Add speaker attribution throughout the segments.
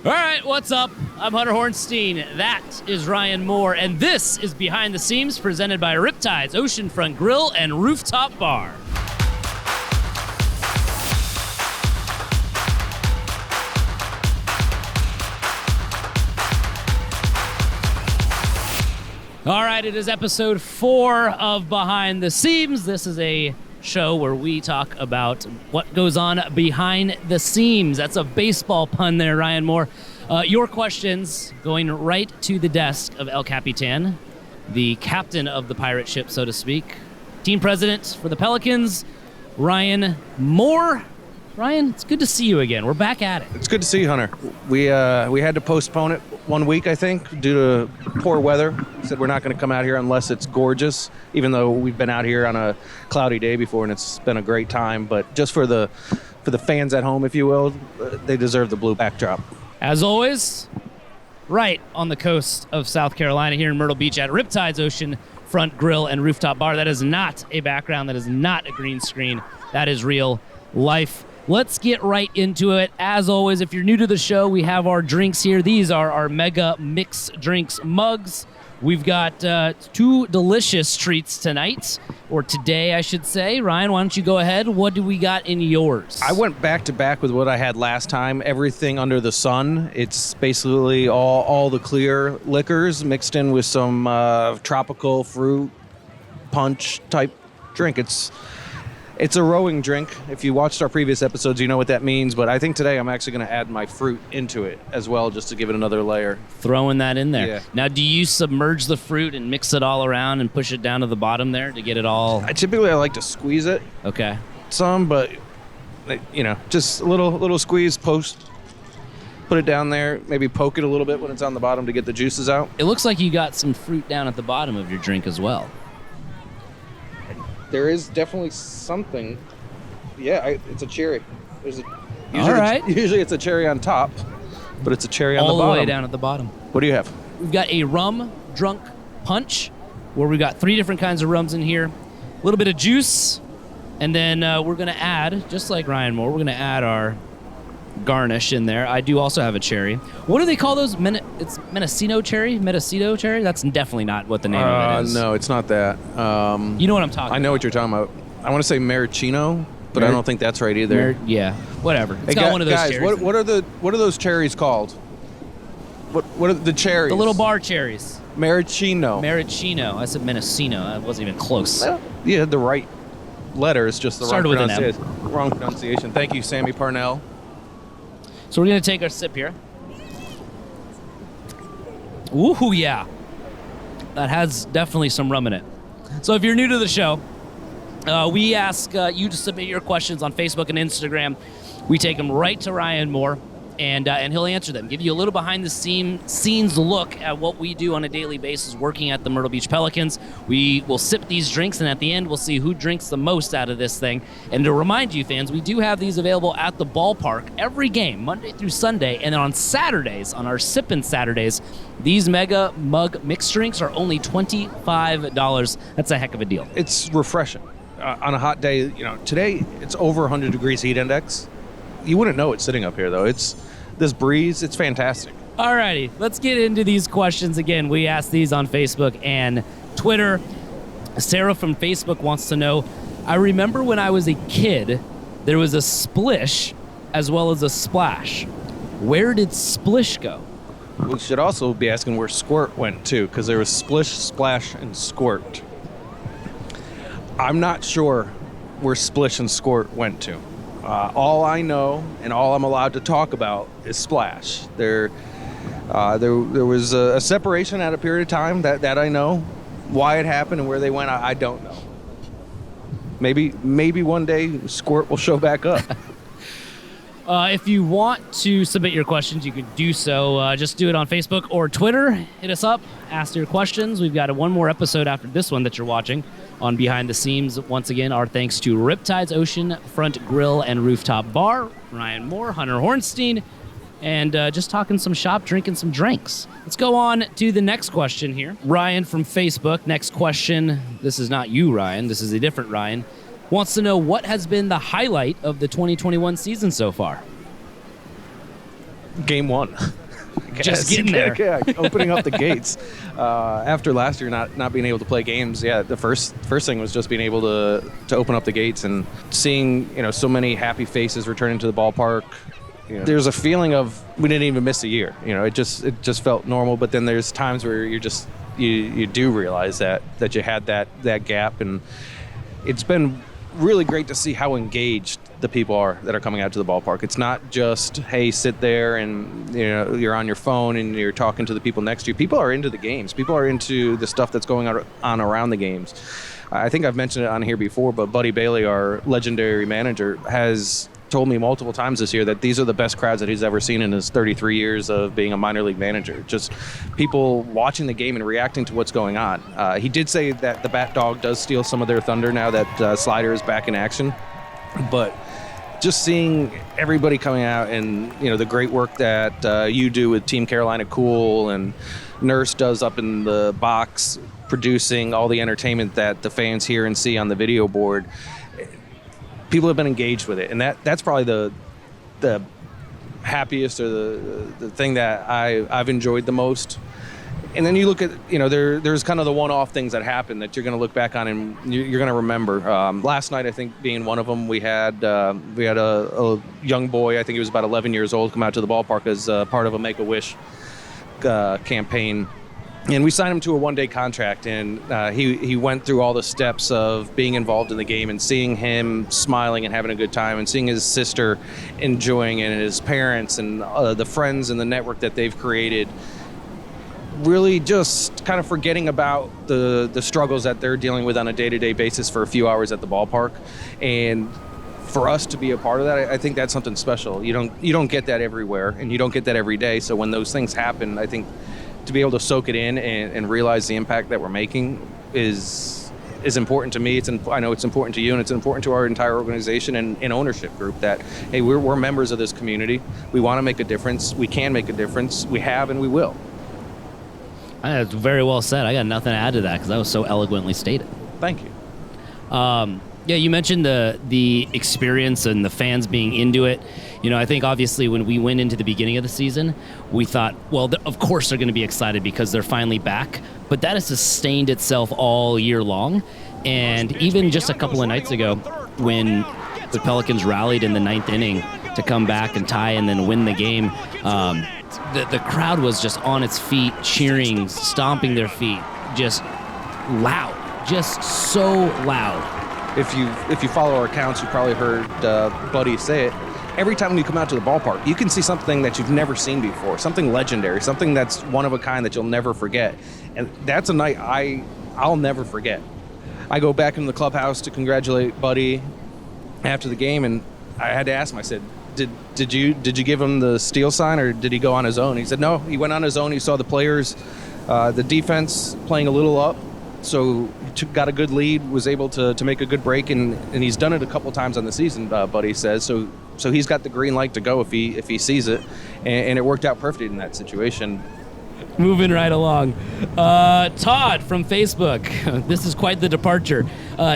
Speaker 1: All right, what's up? I'm Hunter Hornstein. That is Ryan Moore, and this is Behind the Seams, presented by RipTydz, Oceanfront Grill and Rooftop Bar. All right, it is episode 4 of Behind the Seams. This is a show where we talk about what goes on behind the seams. That's a baseball pun there, Ryan Moore. Your questions going right to the desk of El Capitan, the captain of the pirate ship, so to speak. Team president for the Pelicans, Ryan Moore. Ryan, it's good to see you again. We're back at it.
Speaker 2: It's good to see you, Hunter. We had to postpone it 1 week, I think, due to poor weather. We said we're not going to come out here unless it's gorgeous, even though we've been out here on a cloudy day before and it's been a great time. But just for the fans at home, if you will, they deserve the blue backdrop.
Speaker 1: As always, right on the coast of South Carolina here in Myrtle Beach at RipTydz Oceanfront Grill and Rooftop Bar. That is not a background. That is not a green screen. That is real life. Let's get right into it. As always, if you're new to the show, we have our drinks here. These are our Mega Mix Drinks mugs. We've got 2 delicious treats tonight, or today, I should say. Ryan, why don't you go ahead? What do we got in yours?
Speaker 2: I went back to back with what I had last time. Everything under the sun. It's basically all the clear liquors mixed in with some tropical fruit punch type drink. It's a rowing drink. If you watched our previous episodes, you know what that means. But I think today I'm actually going to add my fruit into it as well, just to give it another layer.
Speaker 1: Throwing that in there.
Speaker 2: Yeah.
Speaker 1: Now, do you submerge the fruit and mix it all around and push it down to the bottom there to get it all?
Speaker 2: I like to squeeze it.
Speaker 1: Okay.
Speaker 2: Some, but just a little squeeze. Put it down there. Maybe poke it a little bit when it's on the bottom to get the juices out.
Speaker 1: It looks like you got some fruit down at the bottom of your drink as well.
Speaker 2: There is definitely something. Yeah, it's a cherry. Usually it's a cherry on top, but it's a cherry on the bottom.
Speaker 1: All the way down at the bottom.
Speaker 2: What do you have?
Speaker 1: We've got a rum drunk punch, where we've got 3 different kinds of rums in here, a little bit of juice, and then we're going to add, just like Ryan Moore, we're going to add our garnish in there. I do also have a cherry. What do they call those? It's Mendocino cherry? That's definitely not what the name of it is.
Speaker 2: No, it's not that.
Speaker 1: You know what I'm talking about.
Speaker 2: I know what you're talking about. I want to say maraschino, but I don't think that's right either.
Speaker 1: Yeah, whatever. It's got one of those
Speaker 2: guys,
Speaker 1: cherries.
Speaker 2: what are those cherries called? What are the cherries?
Speaker 1: The little bar cherries.
Speaker 2: Maraschino.
Speaker 1: I said Mendocino. I wasn't even close.
Speaker 2: Well, you had the right letters, just the wrong pronunciation.
Speaker 1: With an M.
Speaker 2: Wrong pronunciation. Thank you, Sammy Parnell.
Speaker 1: So we're going to take our sip here. Ooh, yeah. That has definitely some rum in it. So if you're new to the show, we ask you to submit your questions on Facebook and Instagram. We take them right to Ryan Moore, and he'll answer them. Give you a little behind-the-scenes look at what we do on a daily basis working at the Myrtle Beach Pelicans. We will sip these drinks, and at the end, we'll see who drinks the most out of this thing. And to remind you, fans, we do have these available at the ballpark every game, Monday through Sunday. And then on Saturdays, on our Sippin' Saturdays, these Mega Mug mixed drinks are only $25. That's a heck of a deal.
Speaker 2: It's refreshing. On a hot day, today it's over 100 degrees heat index. You wouldn't know it sitting up here, though. This breeze, it's fantastic.
Speaker 1: All righty, let's get into these questions again. We asked these on Facebook and Twitter. Sarah from Facebook wants to know, I remember when I was a kid, there was a Splish as well as a Splash. Where did Splish go?
Speaker 2: We should also be asking where Squirt went, too, because there was Splish, Splash, and Squirt. I'm not sure where Splish and Squirt went to. All I know and all I'm allowed to talk about is Splash. There was a separation at a period of time that I know. Why it happened and where they went, I don't know. Maybe one day Squirt will show back up.
Speaker 1: If you want to submit your questions, you can do so. Just do it on Facebook or Twitter. Hit us up. Ask your questions. We've got one more episode after this one that you're watching on Behind the Seams. Once again, our thanks to RipTydz Oceanfront Grill and Rooftop Bar, Ryan Moore, Hunter Hornstein, and just talking some shop, drinking some drinks. Let's go on to the next question here. Ryan from Facebook, next question. This is not you, Ryan. This is a different Ryan. Wants to know what has been the highlight of the 2021 season so far.
Speaker 2: game one.
Speaker 1: Just getting there.
Speaker 2: Yeah, opening up the gates. After last year not being able to play games, the first thing was just being able to open up the gates and seeing, so many happy faces returning to the ballpark. There's a feeling of we didn't even miss a year. It just felt normal. But then there's times where you do realize that you had that gap, and it's been really great to see how engaged the people are that are coming out to the ballpark. It's not just, hey, sit there and you're on your phone and you're talking to the people next to you. People are into the games. People are into the stuff that's going on around the games. I think I've mentioned it on here before, but Buddy Bailey, our legendary manager, has told me multiple times this year that these are the best crowds that he's ever seen in his 33 years of being a minor league manager. Just people watching the game and reacting to what's going on. He did say that the Bat Dog does steal some of their thunder now that Slider is back in action. But just seeing everybody coming out and, the great work that you do with Team Carolina Cool and Nurse does up in the box, producing all the entertainment that the fans hear and see on the video board. People have been engaged with it, and that's probably the happiest or the thing that I've enjoyed the most. And then you look at, there's kind of the one-off things that happen that you're going to look back on and you're going to remember. Last night, I think, being one of them, we had a young boy, I think he was about 11 years old, come out to the ballpark as part of a Make-A-Wish campaign. And we signed him to a one-day contract, and he went through all the steps of being involved in the game and seeing him smiling and having a good time and seeing his sister enjoying it and his parents and the friends and the network that they've created. Really just kind of forgetting about the struggles that they're dealing with on a day-to-day basis for a few hours at the ballpark. And for us to be a part of that, I think that's something special. You don't get that everywhere, and you don't get that every day. So when those things happen, I think to be able to soak it in and realize the impact that we're making is important to me. I know it's important to you, and it's important to our entire organization and ownership group that, hey, we're members of this community. We want to make a difference. We can make a difference. We have, and we will.
Speaker 1: That's very well said. I got nothing to add to that because that was so eloquently stated.
Speaker 2: Thank you.
Speaker 1: Yeah, you mentioned the experience and the fans being into it. I think obviously when we went into the beginning of the season, we thought, well, of course they're going to be excited because they're finally back. But that has sustained itself all year long. And even just a couple of nights ago when the Pelicans rallied in the ninth inning to come back and tie and then win the game, the crowd was just on its feet, cheering, stomping their feet, just loud, just so loud.
Speaker 2: If you follow our accounts, you probably heard Buddy say it. Every time you come out to the ballpark, you can see something that you've never seen before, something legendary, something that's one of a kind that you'll never forget. And that's a night I'll never forget. I go back into the clubhouse to congratulate Buddy after the game, and I had to ask him, I said, did you give him the steal sign, or did he go on his own? He said, no, he went on his own. He saw the players, the defense playing a little up, so got a good lead, was able to make a good break, and he's done it a couple times on the season, Buddy says. So he's got the green light to go if he sees it, and it worked out perfectly in that situation.
Speaker 1: Moving right along. Todd from Facebook. This is quite the departure.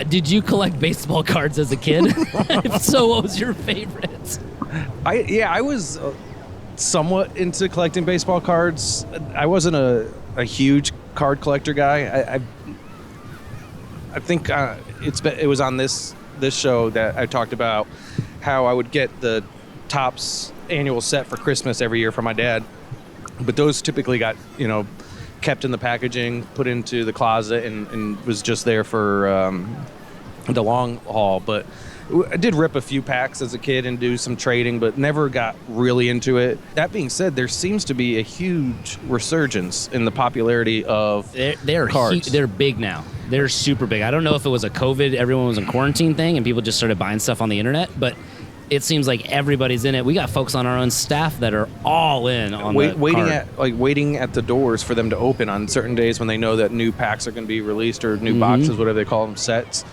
Speaker 1: Did you collect baseball cards as a kid? If so, what was your favorite?
Speaker 2: I was somewhat into collecting baseball cards. I wasn't a huge card collector guy. I think it was on this show that I talked about how I would get the Topps annual set for Christmas every year from my dad, but those typically got kept in the packaging, put into the closet, and was just there for the long haul. But I did rip a few packs as a kid and do some trading, but never got really into it. That being said, there seems to be a huge resurgence in the popularity of cards.
Speaker 1: They're big now. They're super big. I don't know if it was a COVID, everyone was in quarantine thing, and people just started buying stuff on the internet, but it seems like everybody's in it. We got folks on our own staff that are all in on
Speaker 2: waiting at the doors for them to open on certain days when they know that new packs are going to be released, or new boxes, whatever they call them, sets.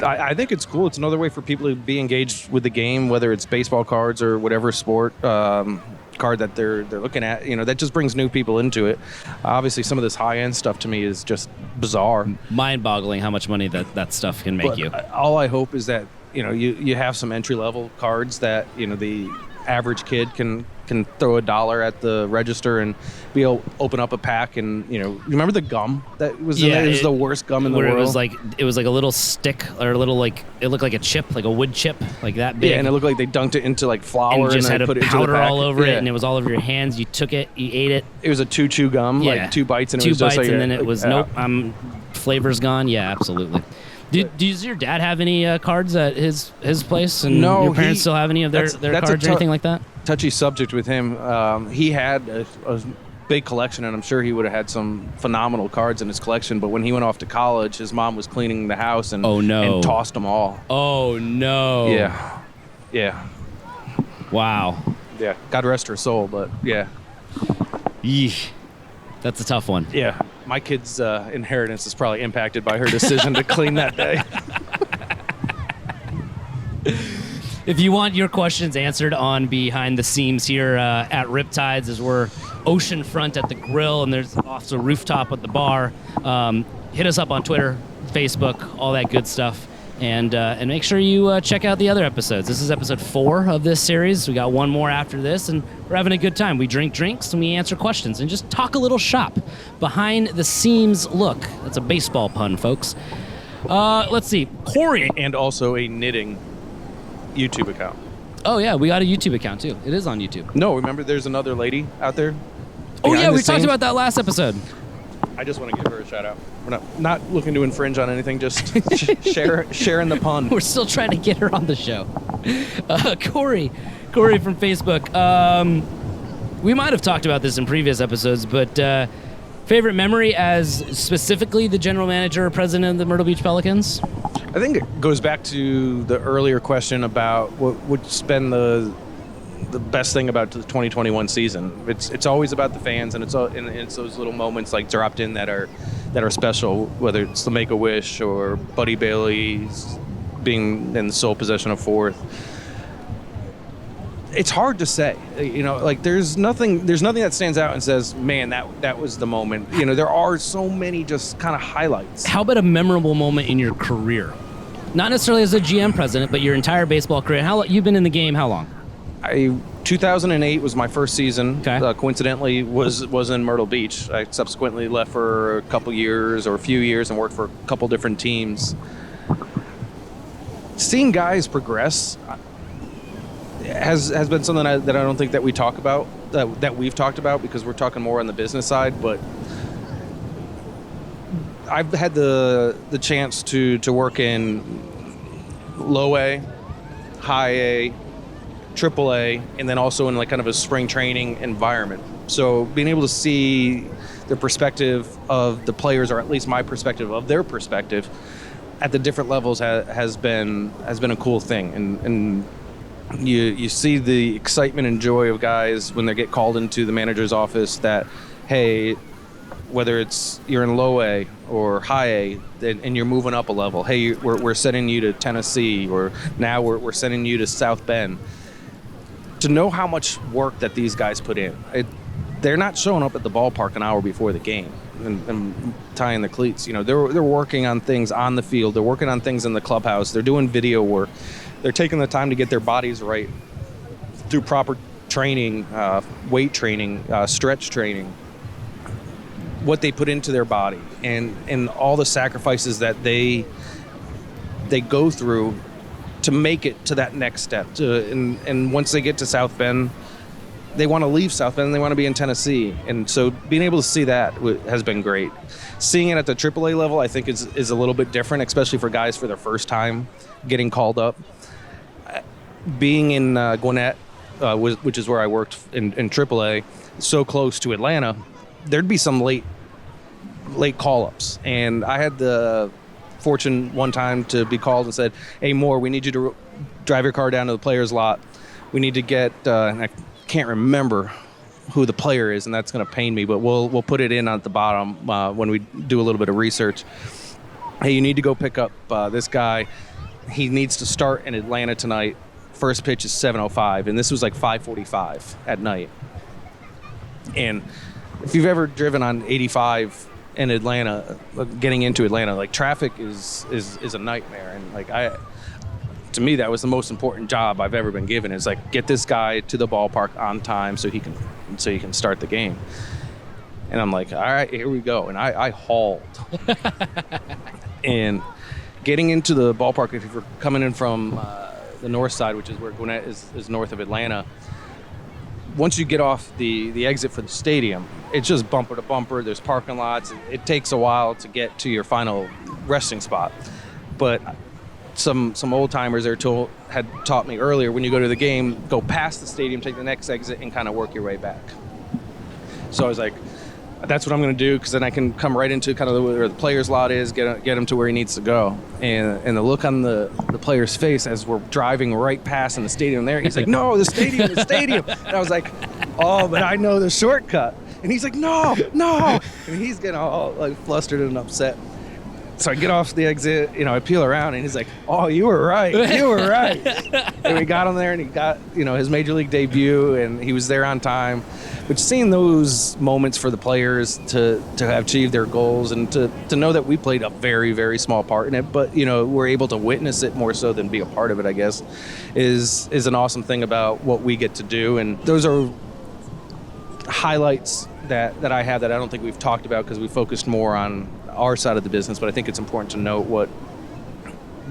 Speaker 2: I think it's cool. It's another way for people to be engaged with the game, whether it's baseball cards or whatever sport card that they're looking at. That just brings new people into it. Obviously, some of this high-end stuff to me is just bizarre.
Speaker 1: Mind-boggling how much money that stuff can make you.
Speaker 2: All I hope is that you have some entry-level cards that the average kid can throw $1 at the register and be able to open up a pack. And remember the gum that was in there? It was the worst gum in the world.
Speaker 1: It was like a little stick, or a little, like, it looked like a chip, like a wood chip, like that big.
Speaker 2: Yeah, and it looked like they dunked it into like flour
Speaker 1: and just
Speaker 2: and
Speaker 1: had
Speaker 2: put
Speaker 1: a
Speaker 2: it into
Speaker 1: powder
Speaker 2: the pack.
Speaker 1: all over it, and it was all over your hands. You took it, you ate it.
Speaker 2: It was a chew gum, like 2 bites, and it was just like
Speaker 1: then it was nope. Flavor's gone. Yeah, absolutely. Does your dad have any cards at his place? And
Speaker 2: no,
Speaker 1: your parents still have any of their cards or anything like that?
Speaker 2: Touchy subject with him. He had a big collection, and I'm sure he would have had some phenomenal cards in his collection. But when he went off to college, his mom was cleaning the house and and tossed them all.
Speaker 1: Oh no!
Speaker 2: Yeah.
Speaker 1: Wow.
Speaker 2: Yeah. God rest her soul, but yeah.
Speaker 1: Yeesh. That's a tough one.
Speaker 2: Yeah. My kid's inheritance is probably impacted by her decision to clean that day.
Speaker 1: If you want your questions answered on Behind the Seams here at RipTydz, as we're oceanfront at the grill, and there's also rooftop at the bar, hit us up on Twitter, Facebook, all that good stuff. And make sure you check out the other episodes. This is episode 4 of this series. We got one more after this, and we're having a good time. We drink drinks, and we answer questions, and just talk a little shop. Behind the Seams look. That's a baseball pun, folks. Let's see. Corey.
Speaker 2: And also a knitting YouTube account.
Speaker 1: Oh, yeah, we got a YouTube account, too. It is on YouTube.
Speaker 2: No, remember there's another lady out there?
Speaker 1: Oh, yeah, we talked about that last episode.
Speaker 2: I just want to give her a shout out. We're not looking to infringe on anything, just sharing the pun.
Speaker 1: We're still trying to get her on the show. Corey from Facebook. We might have talked about this in previous episodes, but favorite memory as specifically the general manager or president of the Myrtle Beach Pelicans?
Speaker 2: I think it goes back to the earlier question about what would been the best thing about the 2021 season. It's always about the fans, and it's those little moments like dropped in that are special, whether it's the Make-A-Wish or Buddy Bailey's being in the sole possession of fourth. It's hard to say, like there's nothing that stands out and says, man, that was the moment. There are so many just kind of highlights.
Speaker 1: How about a memorable moment in your career? Not necessarily as a GM president, but your entire baseball career. You've been in the game how long?
Speaker 2: 2008 was my first season.
Speaker 1: Okay.
Speaker 2: Coincidentally, was in Myrtle Beach. I subsequently left for a couple years or a few years and worked for a couple different teams. Seeing guys progress has been something that I don't think that we talk about, that we've talked about, because we're talking more on the business side. But I've had the chance to work in low A, high A, triple A, and then also in like kind of a spring training environment. So being able to see the perspective of the players, or at least my perspective of their perspective, at the different levels has been a cool thing. And you see the excitement and joy of guys when they get called into the manager's office that, hey, whether it's you're in low A or high A and you're moving up a level, hey, we're sending you to Tennessee, or now we're sending you to South Bend. To know how much work that these guys put in. They're not showing up at the ballpark an hour before the game and tying the cleats. They're working on things on the field. They're working on things in the clubhouse. They're doing video work. They're taking the time to get their bodies right through proper training, weight training, stretch training, what they put into their body, and all the sacrifices that they go through to make it to that next step. And once they get to South Bend, they want to leave South Bend and they want to be in Tennessee. And so being able to see that has been great. Seeing it at the AAA level, I think is a little bit different, especially for guys for their first time getting called up. Being in Gwinnett, which is where I worked in AAA, so close to Atlanta, there'd be some late call-ups. And I had the fortune one time to be called and said, hey, Moore, we need you to drive your car down to the player's lot. We need to get, and I can't remember who the player is, and that's going to pain me, but we'll put it in at the bottom when we do a little bit of research. Hey, you need to go pick up this guy. He needs to start in Atlanta tonight. First pitch is 7:05, and this was like 5:45 at night. And if you've ever driven on 85 in Atlanta, getting into Atlanta, like traffic is a nightmare. And like to me, that was the most important job I've ever been given, is like, get this guy to the ballpark on time so he can start the game. And I'm like, all right, here we go. And I hauled. And getting into the ballpark, if you're coming in from the north side, which is where Gwinnett is north of Atlanta, once you get off the exit for the stadium, it's just bumper to bumper. There's parking lots. It takes a while to get to your final resting spot. But some old timers there had taught me earlier, when you go to the game, go past the stadium, take the next exit, and kind of work your way back. So I was like, that's what I'm going to do, because then I can come right into kind of where the player's lot is, get him to where he needs to go. And the look on the player's face as we're driving right past in the stadium there, he's like, no, the stadium. And I was like, oh, but I know the shortcut. And he's like, no. And he's getting all like flustered and upset. So I get off the exit, I peel around, and he's like, oh, you were right. And we got him there, and he got, his major league debut, and he was there on time. But seeing those moments for the players to have achieved their goals, and to know that we played a very, very small part in it, but, we're able to witness it more so than be a part of it, I guess, is an awesome thing about what we get to do. And those are highlights that I have that I don't think we've talked about, because we focused more on our side of the business, but I think it's important to note what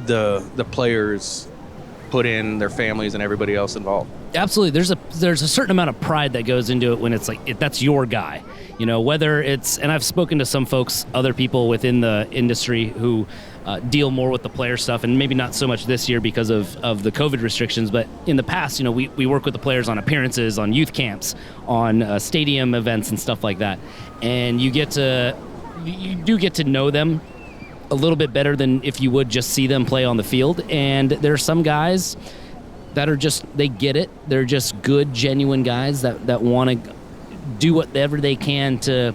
Speaker 2: the players put in, their families, and everybody else involved.
Speaker 1: Absolutely. There's a certain amount of pride that goes into it when it's like, that's your guy, whether it's, and I've spoken to some folks, other people within the industry who deal more with the player stuff, and maybe not so much this year because of the COVID restrictions, but in the past, we work with the players on appearances, on youth camps, on stadium events and stuff like that. And you do get to know them a little bit better than if you would just see them play on the field. And there are some guys that are just, they get it. They're just good, genuine guys that want to do whatever they can to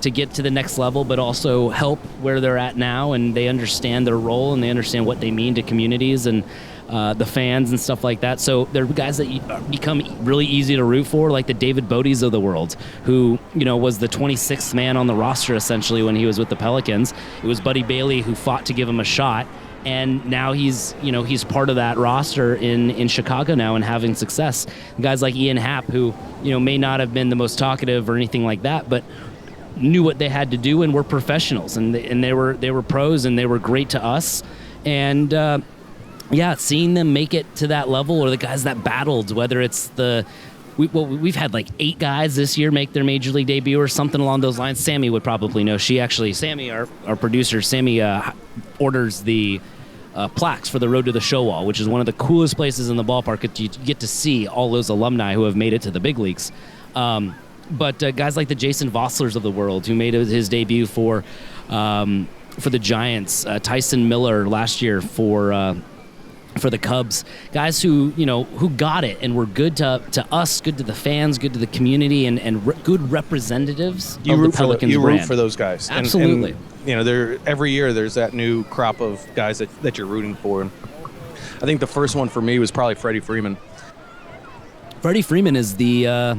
Speaker 1: get to the next level, but also help where they're at now. And they understand their role, and they understand what they mean to communities and the fans and stuff like that. So they're guys that become really easy to root for, like the David Bodie's of the world, who, was the 26th man on the roster essentially when he was with the Pelicans. It was Buddy Bailey who fought to give him a shot. And now he's part of that roster in Chicago now and having success. Guys like Ian Happ, who, may not have been the most talkative or anything like that, but knew what they had to do and were professionals, and they were pros, and they were great to us. And seeing them make it to that level, or the guys that battled, whether it's we've had like 8 guys this year make their major league debut or something along those lines. Sammy would probably know. Sammy, our producer, orders the plaques for the Road to the Show Wall, which is one of the coolest places in the ballpark. You get to see all those alumni who have made it to the big leagues. But guys like the Jason Vosslers of the world, who made his debut for the Giants, Tyson Miller last year for the Cubs, guys who got it and were good to us, good to the fans, good to the community, and good representatives of the Pelicans brand.
Speaker 2: You root for those guys.
Speaker 1: Absolutely.
Speaker 2: And every year there's that new crop of guys that you're rooting for. I think the first one for me was probably Freddie Freeman.
Speaker 1: Freddie Freeman is the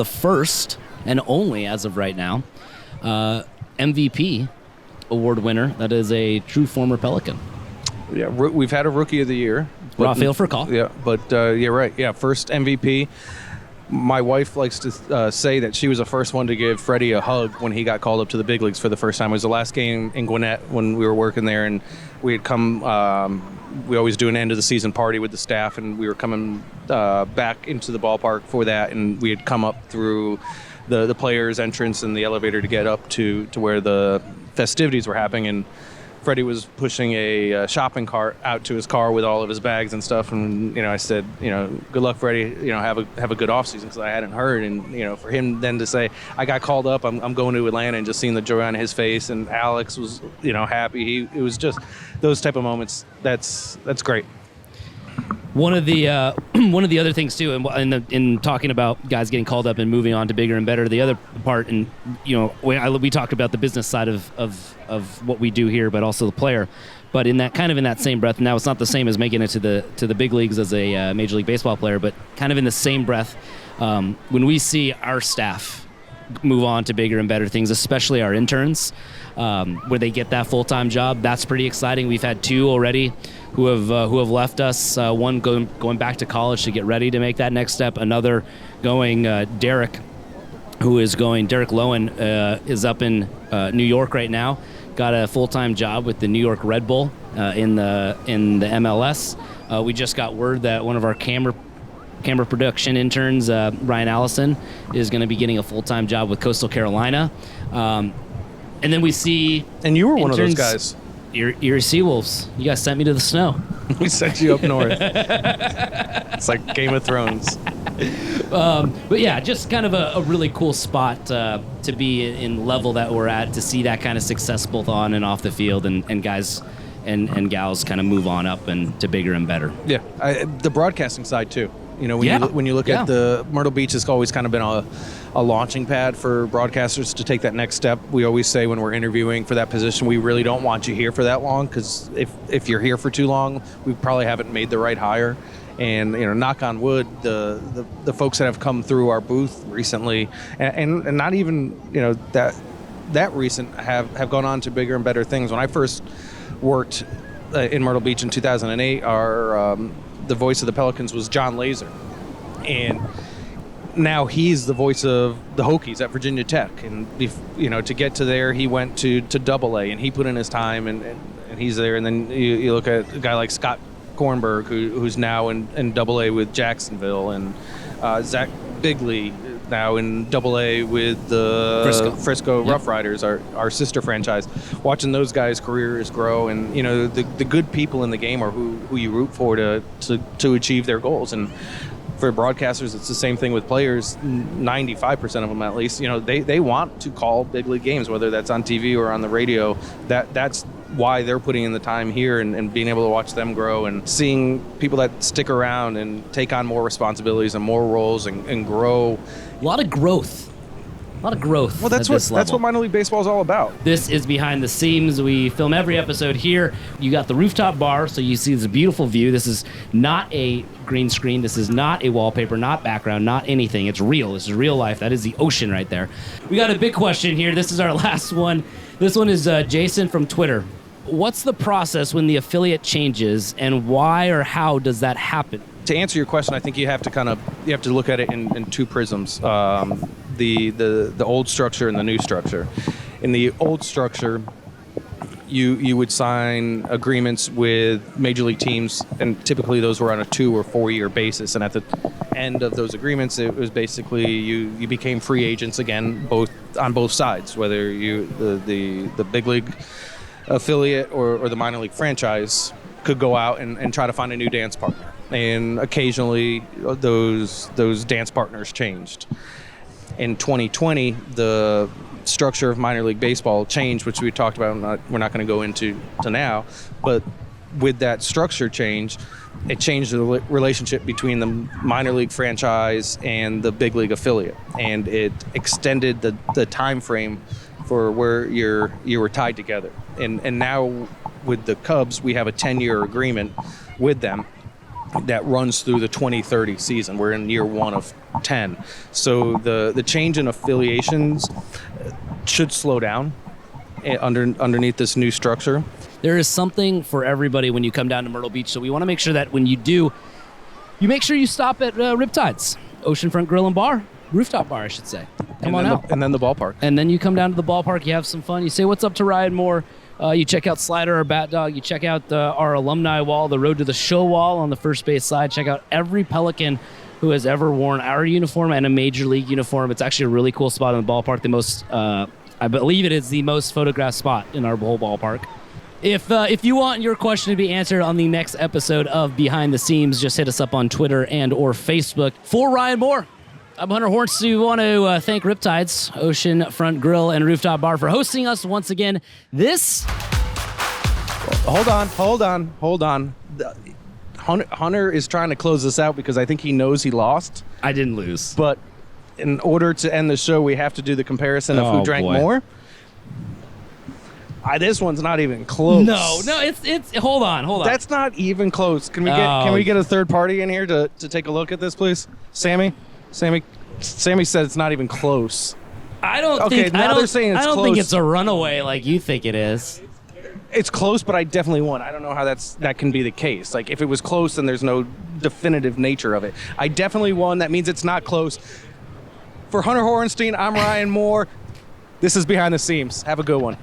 Speaker 1: first and only, as of right now, MVP award winner that is a true former Pelican.
Speaker 2: Yeah, we've had a Rookie of the Year.
Speaker 1: Rafael Furcal.
Speaker 2: Yeah, but you're right. Yeah, first MVP. My wife likes to say that she was the first one to give Freddie a hug when he got called up to the big leagues for the first time. It was the last game in Gwinnett when we were working there, and we had come. We always do an end of the season party with the staff, and we were coming back into the ballpark for that, and we had come up through the players' entrance and the elevator to get up to where the festivities were happening, and Freddie was pushing a shopping cart out to his car with all of his bags and stuff, and I said, good luck, Freddie. Have a good off season, because I hadn't heard, and for him then to say, I got called up, I'm going to Atlanta, and just seeing the joy on his face, and Alex was happy. It was just those type of moments. That's great.
Speaker 1: One of the other things too, in talking about guys getting called up and moving on to bigger and better, the other part, and we talked about the business side of what we do here, but also the player. But in that same breath, now it's not the same as making it to the big leagues as a Major League Baseball player, but kind of in the same breath, when we see our staff move on to bigger and better things, especially our interns, where they get that full-time job, that's pretty exciting. We've had 2 already who have left us. One going back to college to get ready to make that next step. Another going Derek Lowen is up in New York right now. Got a full-time job with the New York Red Bull in the MLS. We just got word that one of our camera production interns, Ryan Allison, is going to be getting a full-time job with Coastal Carolina. And then we see...
Speaker 2: And you were one of those guys.
Speaker 1: Erie Seawolves. You guys sent me to the snow.
Speaker 2: We sent you up north. It's like Game of Thrones.
Speaker 1: But yeah, just kind of a really cool spot to be in level that we're at, to see that kind of success both on and off the field, and guys and gals kind of move on up and to bigger and better.
Speaker 2: Yeah, the broadcasting side too. You know, when you look at the Myrtle Beach, has always kind of been a launching pad for broadcasters to take that next step. We always say when we're interviewing for that position, we really don't want you here for that long, because if you're here for too long, we probably haven't made the right hire. And, you know, knock on wood, the folks that have come through our booth recently, and not even, you know, that recent, have gone on to bigger and better things. When I first worked in Myrtle Beach in 2008, the voice of the Pelicans was John Laser, and now he's the voice of the Hokies at Virginia Tech. And you know, to get to there, he went to AA, and he put in his time, and he's there. And then you look at a guy like Scott Kornberg, who's now in AA with Jacksonville, and Zach Bigley now in AA with the Frisco Rough Riders, our sister franchise. Watching those guys' careers grow, and you know, the good people in the game are who you root for to achieve their goals. And for broadcasters, it's the same thing with players. 95% of them, at least, you know, they want to call big league games, whether that's on TV or on the radio. That's why they're putting in the time here, and being able to watch them grow, and seeing people that stick around and take on more responsibilities and more roles and grow.
Speaker 1: A lot of growth.
Speaker 2: Well, that's what minor league baseball is all about.
Speaker 1: This is Behind the Seams. We film every episode here. You got the rooftop bar, so you see this beautiful view. This is not a green screen. This is not a wallpaper, not background, not anything. It's real. This is real life. That is the ocean right there. We got a big question here. This is our last one. This one is Jason from Twitter. What's the process when the affiliate changes, and why or how does that happen?
Speaker 2: To answer your question, I think you have to look at it in two prisms. The old structure and the new structure. In the old structure, you would sign agreements with major league teams, and typically those were on a 2 or 4 year basis. And at the end of those agreements, it was basically you became free agents again, on both sides, whether the big league affiliate or the minor league franchise could go out and try to find a new dance partner. And occasionally those dance partners changed. In 2020, the structure of minor league baseball changed, which we talked about. We're not going to go into now, but with that structure change, it changed the relationship between the minor league franchise and the big league affiliate, and it extended the time frame for where you were tied together. And now with the Cubs, we have a 10-year agreement with them that runs through the 2030 season. We're in year 1 of 10. So the change in affiliations should slow down underneath this new structure.
Speaker 1: There is something for everybody when you come down to Myrtle Beach. So we want to make sure that when you do, you make sure you stop at RipTydz, Oceanfront Grill and Bar, rooftop bar, I should say. Come on out.
Speaker 2: And then the ballpark.
Speaker 1: And then you come down to the ballpark, you have some fun. You say, what's up to Ryan Moore? You check out Slider or Bat Dog. You check out our alumni wall, the Road to the Show wall on the first base side. Check out every Pelican who has ever worn our uniform and a major league uniform. It's actually a really cool spot in the ballpark. The most, I believe it is the most photographed spot in our whole ballpark. If you want your question to be answered on the next episode of Behind the Seams, just hit us up on Twitter and or Facebook. For Ryan Moore, I'm Hunter Horns. We want to thank RipTydz, Oceanfront Grill and Rooftop Bar, for hosting us once again.
Speaker 2: Hold on. Hunter is trying to close this out because I think he knows he lost.
Speaker 1: I didn't lose.
Speaker 2: But in order to end the show, we have to do the comparison of who drank more. This one's not even close.
Speaker 1: No, it's hold on.
Speaker 2: That's not even close. Can we get a third party in here to take a look at this, please? Sammy said it's not even close.
Speaker 1: I don't think it's a runaway like you think it is.
Speaker 2: It's close, but I definitely won. I don't know how that can be the case. Like, if it was close, then there's no definitive nature of it. I definitely won. That means it's not close. For Hunter Horenstein, I'm Ryan Moore. This is Behind the Seams. Have a good one.